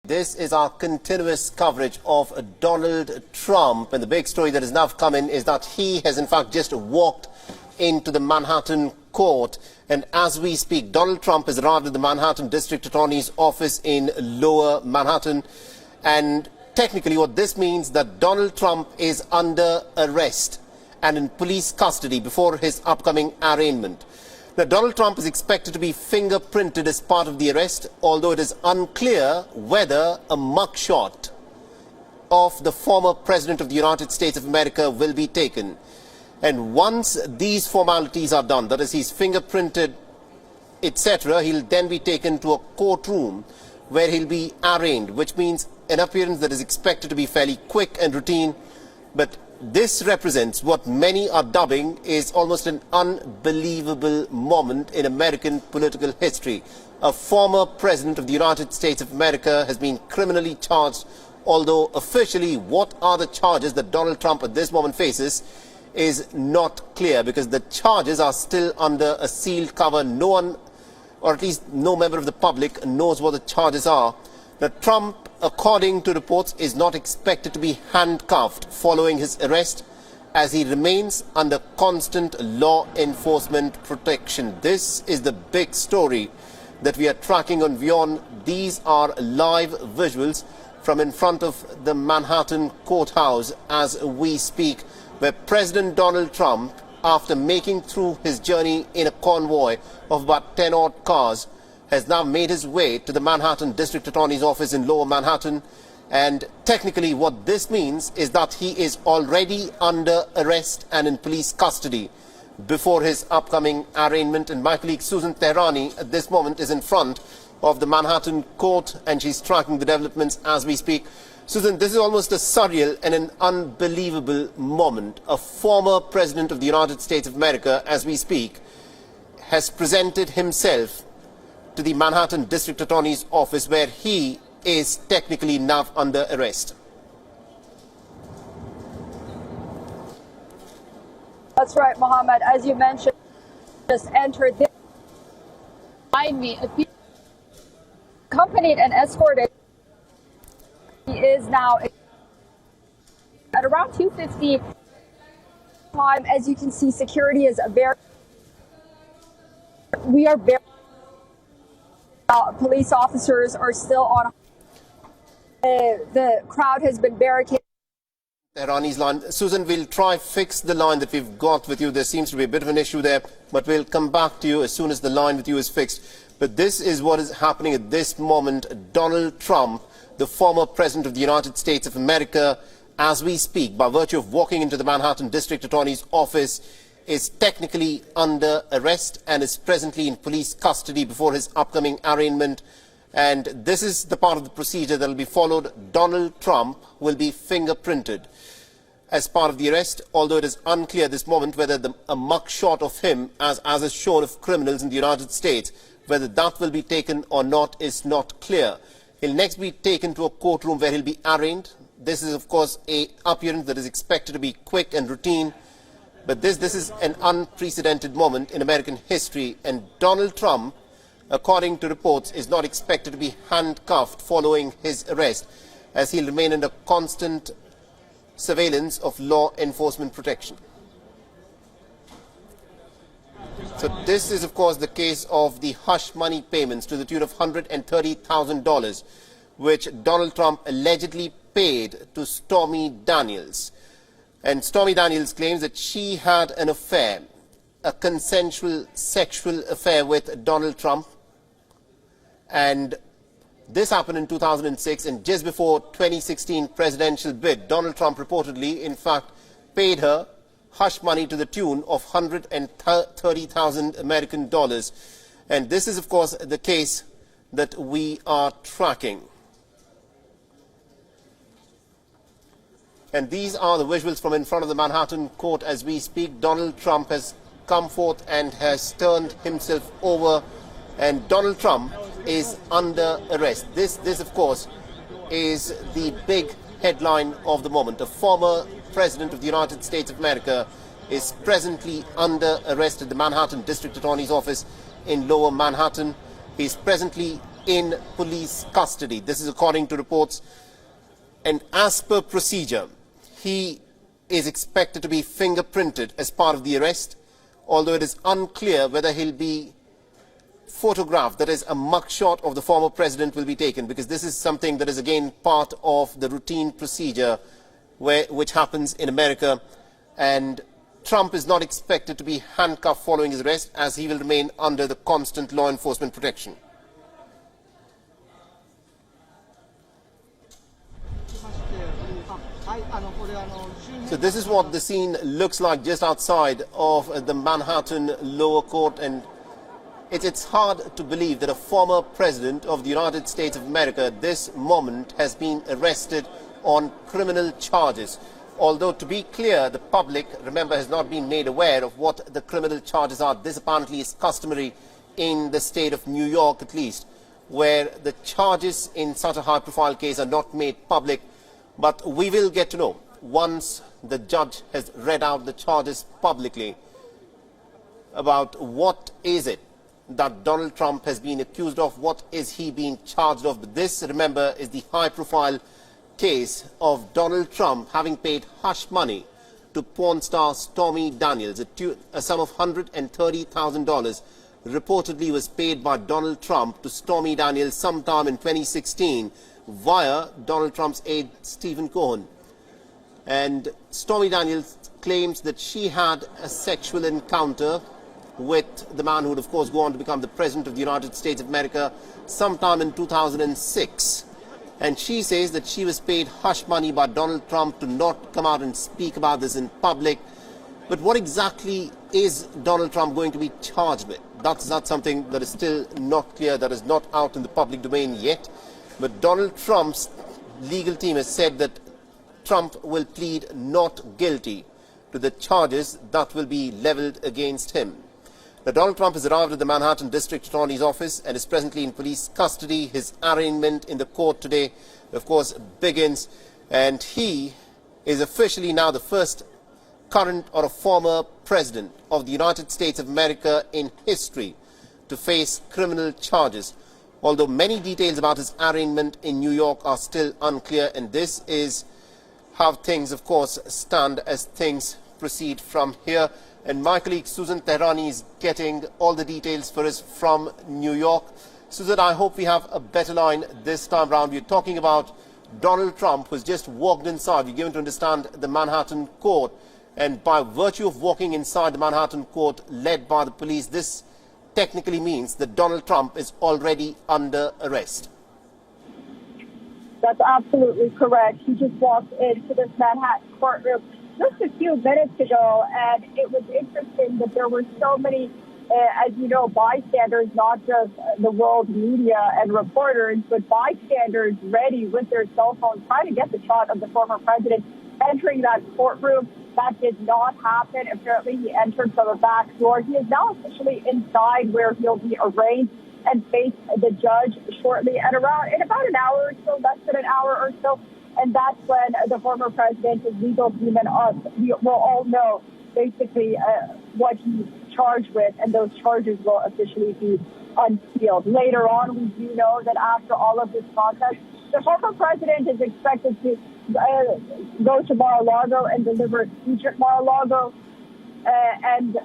This is our continuous coverage of Donald Trump, and the big story that has now come in is that he has in fact just walked into the Manhattan court, and as we speak Donald Trump has arrived at the Manhattan District Attorney's office in Lower Manhattan, and technically what this means that Donald Trump is under arrest and in police custody before his upcoming arraignment. Now, Donald Trump is expected to be fingerprinted as part of the arrest, although it is unclear whether a mugshot of the former President of the United States of America will be taken. And once these formalities are done, that is, he's fingerprinted, etc., he'll then be taken to a courtroom where he'll be arraigned, which means an appearance that is expected to be fairly quick and routine. But this represents what many are dubbing is almost an unbelievable moment in American political history. A former President of the United States of America has been criminally charged, although officially what are the charges that Donald Trump at this moment faces is not clear, because the charges are still under a sealed cover. No one, or at least no member of the public, knows what the charges are. Now, Trump, according to reports, is not expected to be handcuffed following his arrest, as he remains under constant law enforcement protection. This is the big story that we are tracking on WION. These are live visuals from in front of the Manhattan courthouse as we speak, where President Donald Trump, after making through his journey in a convoy of about 10 odd cars, has now made his way to the Manhattan District Attorney's office in Lower Manhattan. And technically what this means is that he is already under arrest and in police custody before his upcoming arraignment. And my colleague Susan Tehrani at this moment is in front of the Manhattan court, and she's tracking the developments as we speak. Susan, this is almost a surreal and an unbelievable moment. A former President of the United States of America, as we speak, has presented himself to the Manhattan District Attorney's office, where he is technically now under arrest. That's right, Mohammed. As you mentioned, just entered this. Behind me, accompanied and escorted. He is now at around 2:50 time. As you can see, security is very. We are very. Police officers are still on. The crowd has been barricaded. Tehrani's line. Susan, we'll try fix the line that we've got with you. There seems to be a bit of an issue there, but we'll come back to you as soon as the line with you is fixed. But this is what is happening at this moment. Donald Trump, the former President of the United States of America, as we speak, by virtue of walking into the Manhattan District Attorney's office, is technically under arrest and is presently in police custody before his upcoming arraignment. And this is the part of the procedure that will be followed. Donald Trump will be fingerprinted as part of the arrest, although it is unclear at this moment whether a mugshot of him, as is shown of criminals in the United States, whether that will be taken or not is not clear. He'll next be taken to a courtroom where he'll be arraigned. This is, of course, an appearance that is expected to be quick and routine. But this is an unprecedented moment in American history, and Donald Trump, according to reports, is not expected to be handcuffed following his arrest, as he'll remain under constant surveillance of law enforcement protection. So this is, of course, the case of the hush money payments to the tune of $130,000, which Donald Trump allegedly paid to Stormy Daniels. And Stormy Daniels claims that she had an affair, a consensual sexual affair with Donald Trump. And this happened in 2006, and just before 2016 presidential bid, Donald Trump reportedly, in fact, paid her hush money to the tune of $130,000 American dollars. And this is, of course, the case that we are tracking. And these are the visuals from in front of the Manhattan court as we speak. Donald Trump has come forth and has turned himself over, and Donald Trump is under arrest. This, of course, is the big headline of the moment. A former President of the United States of America is presently under arrest at the Manhattan District Attorney's office in Lower Manhattan. He is presently in police custody. This is according to reports. And as per procedure, he is expected to be fingerprinted as part of the arrest, although it is unclear whether he'll be photographed, that is, a mugshot of the former president will be taken, because this is something that is again part of the routine procedure which happens in America. And Trump is not expected to be handcuffed following his arrest, as he will remain under the constant law enforcement protection. So this is what the scene looks like just outside of the Manhattan lower court, and it's hard to believe that a former president of the United States of America at this moment has been arrested on criminal charges. Although, to be clear, the public, remember, has not been made aware of what the criminal charges are. This apparently is customary in the state of New York, at least, where the charges in such a high-profile case are not made public. But we will get to know once the judge has read out the charges publicly about what is it that Donald Trump has been accused of, what is he being charged of. But this, remember, is the high-profile case of Donald Trump having paid hush money to porn star Stormy Daniels. A sum of $130,000 reportedly was paid by Donald Trump to Stormy Daniels sometime in 2016 via Donald Trump's aide Stephen Cohen. And Stormy Daniels claims that she had a sexual encounter with the man who would, of course, go on to become the President of the United States of America sometime in 2006. And she says that she was paid hush money by Donald Trump to not come out and speak about this in public. But what exactly is Donald Trump going to be charged with? That's something that is still not clear, that is not out in the public domain yet. But Donald Trump's legal team has said that Trump will plead not guilty to the charges that will be leveled against him. Now, Donald Trump has arrived at the Manhattan District Attorney's office and is presently in police custody. His arraignment in the court today, of course, begins, and he is officially now the first current or a former president of the United States of America in history to face criminal charges. Although many details about his arraignment in New York are still unclear, and this is how things, of course, stand as things proceed from here. And my colleague Susan Tehrani is getting all the details for us from New York. Susan, I hope we have a better line this time round. We're talking about Donald Trump, who's just walked inside. You're given to understand the Manhattan court. And by virtue of walking inside the Manhattan court led by the police, this technically means that Donald Trump is already under arrest. That's absolutely correct. He just walked into this Manhattan courtroom just a few minutes ago, and it was interesting that there were so many, as you know, bystanders, not just the world media and reporters, but bystanders ready with their cell phones trying to get the shot of the former president entering that courtroom. That did not happen. Apparently, he entered from a back door. He is now officially inside, where he'll be arraigned and face the judge shortly in about an hour or so, less than an hour or so. And that's when the former president, his legal team, and us, we will all know basically what he's charged with, and those charges will officially be unsealed. Later on, we do know that after all of this process, the former president is expected to go to Mar-a-Lago and deliver a speech at Mar-a-Lago and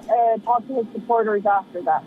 talk to his supporters after that.